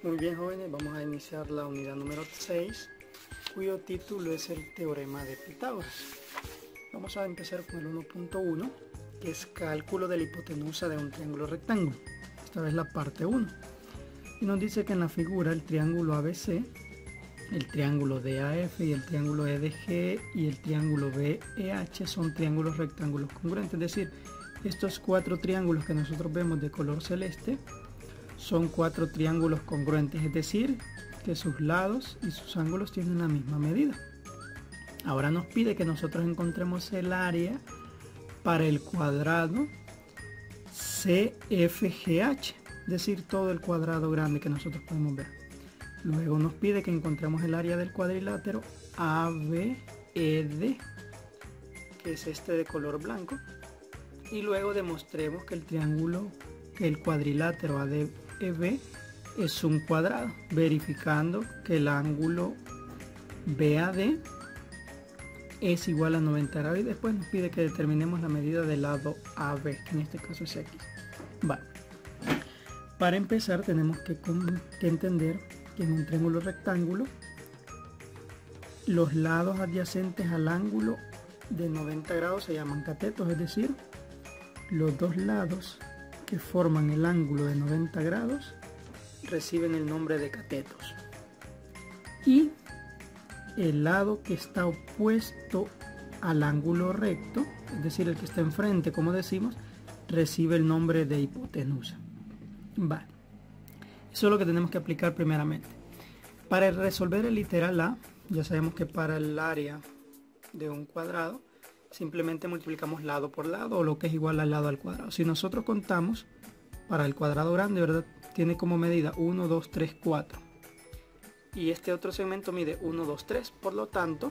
Muy bien, jóvenes, vamos a iniciar la unidad número 6, cuyo título es el teorema de Pitágoras. Vamos a empezar con el 1.1, que es cálculo de la hipotenusa de un triángulo rectángulo. Esta vez la parte 1. Y nos dice que en la figura el triángulo ABC, el triángulo DAF y el triángulo EDG y el triángulo BEH son triángulos rectángulos congruentes. Es decir, estos 4 triángulos que nosotros vemos de color celeste son 4 triángulos congruentes, es decir, que sus lados y sus ángulos tienen la misma medida. Ahora nos pide que nosotros encontremos el área para el cuadrado CFGH, es decir, todo el cuadrado grande que nosotros podemos ver. Luego nos pide que encontremos el área del cuadrilátero ABED, que es este de color blanco, y luego demostremos que el cuadrilátero ADEB es un cuadrado, verificando que el ángulo BAD es igual a 90 grados, y después nos pide que determinemos la medida del lado AB, que en este caso es X. Vale. Para empezar tenemos que entender que en un triángulo rectángulo los lados adyacentes al ángulo de 90 grados se llaman catetos, es decir, los dos lados que forman el ángulo de 90 grados reciben el nombre de catetos, y el lado que está opuesto al ángulo recto, es decir, el que está enfrente, como decimos, recibe el nombre de hipotenusa. Vale, eso es lo que tenemos que aplicar primeramente. Para resolver el literal A, ya sabemos que para el área de un cuadrado simplemente multiplicamos lado por lado, o lo que es igual al lado al cuadrado. Si nosotros contamos para el cuadrado grande, ¿verdad?, tiene como medida 1, 2, 3, 4. Y este otro segmento mide 1, 2, 3. Por lo tanto,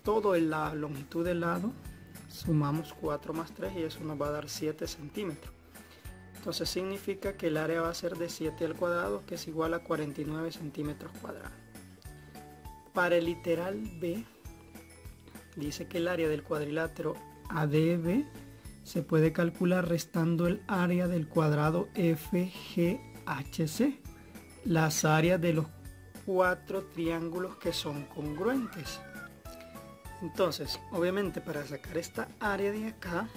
todo en la longitud del lado sumamos 4 más 3 y eso nos va a dar 7 centímetros. Entonces significa que el área va a ser de 7 al cuadrado, que es igual a 49 centímetros cuadrados. Para el literal B, dice que el área del cuadrilátero ADB se puede calcular restando el área del cuadrado FGHC, las áreas de los 4 triángulos que son congruentes. Entonces, obviamente, para sacar esta área de acá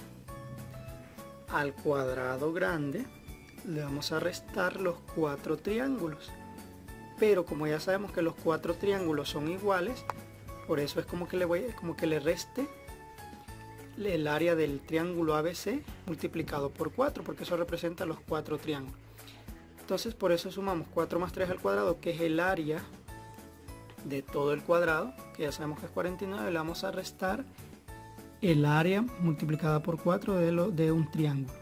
al cuadrado grande, le vamos a restar los 4 triángulos. Pero como ya sabemos que los 4 triángulos son iguales, por eso es como que le reste el área del triángulo ABC multiplicado por 4, porque eso representa los 4 triángulos. Entonces por eso sumamos 4 más 3 al cuadrado, que es el área de todo el cuadrado, que ya sabemos que es 49, le vamos a restar el área multiplicada por 4 de un triángulo.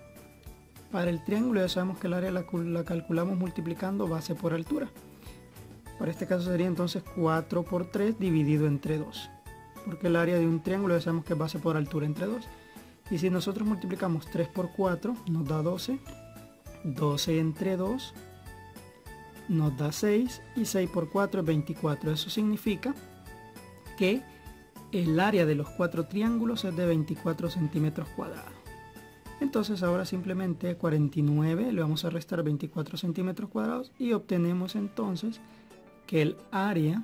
Para el triángulo ya sabemos que el área la calculamos multiplicando base por altura. Para este caso sería entonces 4 por 3 dividido entre 2, porque el área de un triángulo ya sabemos que es base por altura entre 2. Y si nosotros multiplicamos 3 por 4 nos da 12, 12 entre 2 nos da 6, y 6 por 4 es 24. Eso significa que el área de los 4 triángulos es de 24 centímetros cuadrados. Entonces ahora simplemente a 49 le vamos a restar 24 centímetros cuadrados y obtenemos entonces que el área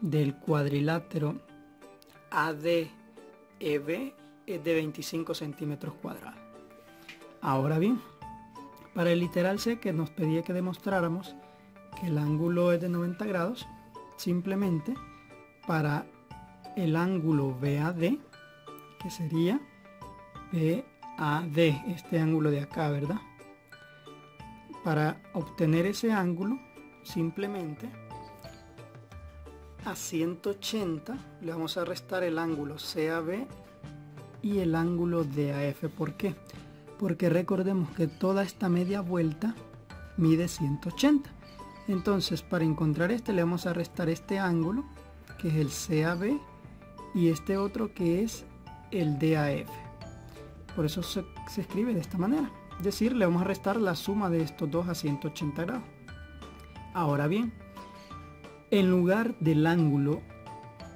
del cuadrilátero ADEB es de 25 centímetros cuadrados. Ahora bien, para el literal C, que nos pedía que demostráramos que el ángulo es de 90 grados, simplemente para el ángulo BAD, que sería BAD, este ángulo de acá, ¿verdad? Para obtener ese ángulo, simplemente a 180 le vamos a restar el ángulo CAB y el ángulo DAF. ¿Por qué? Porque recordemos que toda esta media vuelta mide 180. Entonces, para encontrar este le vamos a restar este ángulo, que es el CAB, y este otro que es el DAF. Por eso se escribe de esta manera. Es decir, le vamos a restar la suma de estos dos a 180 grados. Ahora bien, en lugar del ángulo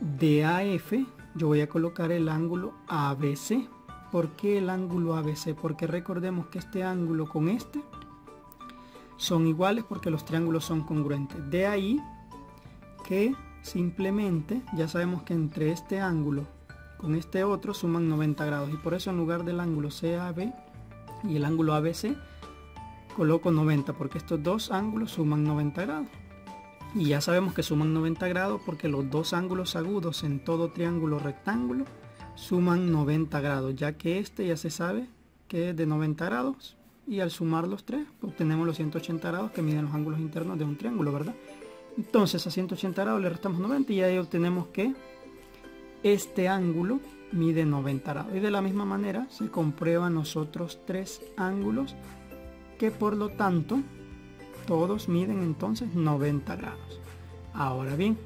DAF, yo voy a colocar el ángulo ABC. ¿Por qué el ángulo ABC? Porque recordemos que este ángulo con este son iguales porque los triángulos son congruentes. De ahí que simplemente ya sabemos que entre este ángulo con este otro suman 90 grados, y por eso en lugar del ángulo CAB y el ángulo ABC coloco 90, porque estos dos ángulos suman 90 grados. Y ya sabemos que suman 90 grados porque los dos ángulos agudos en todo triángulo rectángulo suman 90 grados, ya que este ya se sabe que es de 90 grados, y al sumar los tres obtenemos los 180 grados que miden los ángulos internos de un triángulo, ¿verdad? Entonces a 180 grados le restamos 90 y ahí obtenemos que este ángulo mide 90 grados. Y de la misma manera se comprueban los otros tres ángulos, que por lo tanto todos miden entonces 90 grados. Ahora bien,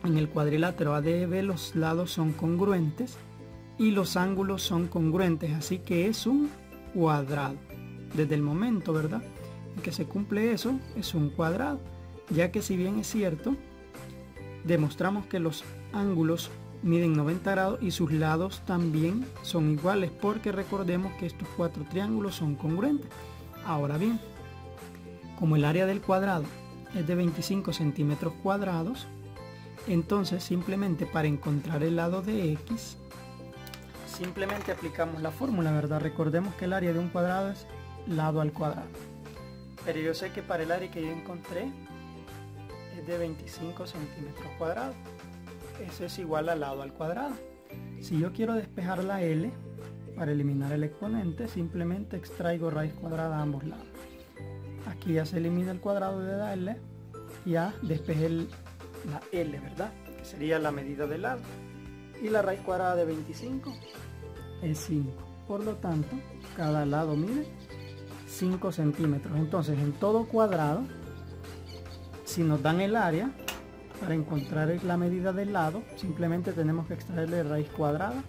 en el cuadrilátero ADB los lados son congruentes y los ángulos son congruentes, así que es un cuadrado. Desde el momento, ¿verdad?, en que se cumple eso, es un cuadrado, ya que si bien es cierto, demostramos que los ángulos miden 90 grados y sus lados también son iguales, porque recordemos que estos cuatro triángulos son congruentes. Ahora bien, como el área del cuadrado es de 25 centímetros cuadrados, entonces simplemente para encontrar el lado de X, simplemente aplicamos la fórmula, ¿verdad? Recordemos que el área de un cuadrado es lado al cuadrado. Pero yo sé que para el área que yo encontré es de 25 centímetros cuadrados. Eso es igual a lado al cuadrado. Si yo quiero despejar la L, para eliminar el exponente, simplemente extraigo raíz cuadrada a ambos lados. Aquí ya se elimina el cuadrado de la L, ya despejé la L, ¿verdad?, que sería la medida del lado. Y la raíz cuadrada de 25 es 5. Por lo tanto, cada lado mide 5 centímetros. Entonces, en todo cuadrado, si nos dan el área, para encontrar la medida del lado, simplemente tenemos que extraerle raíz cuadrada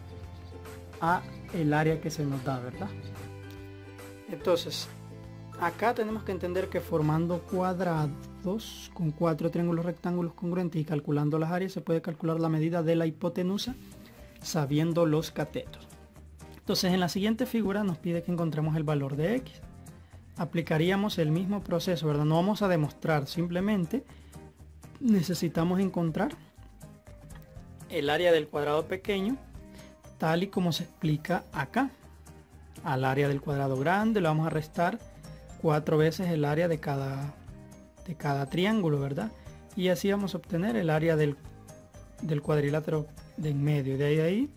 a el área que se nos da, ¿verdad? Entonces, acá tenemos que entender que formando cuadrados con cuatro triángulos rectángulos congruentes y calculando las áreas, se puede calcular la medida de la hipotenusa sabiendo los catetos. Entonces, en la siguiente figura nos pide que encontremos el valor de X. Aplicaríamos el mismo proceso, ¿verdad? No vamos a demostrar, simplemente necesitamos encontrar el área del cuadrado pequeño tal y como se explica acá. Al área del cuadrado grande le vamos a restar 4 veces el área de cada triángulo, ¿verdad? Y así vamos a obtener el área del cuadrilátero de en medio. De ahí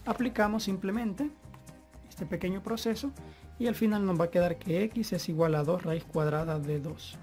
aplicamos simplemente este pequeño proceso y al final nos va a quedar que X es igual a 2 raíz cuadrada de 2.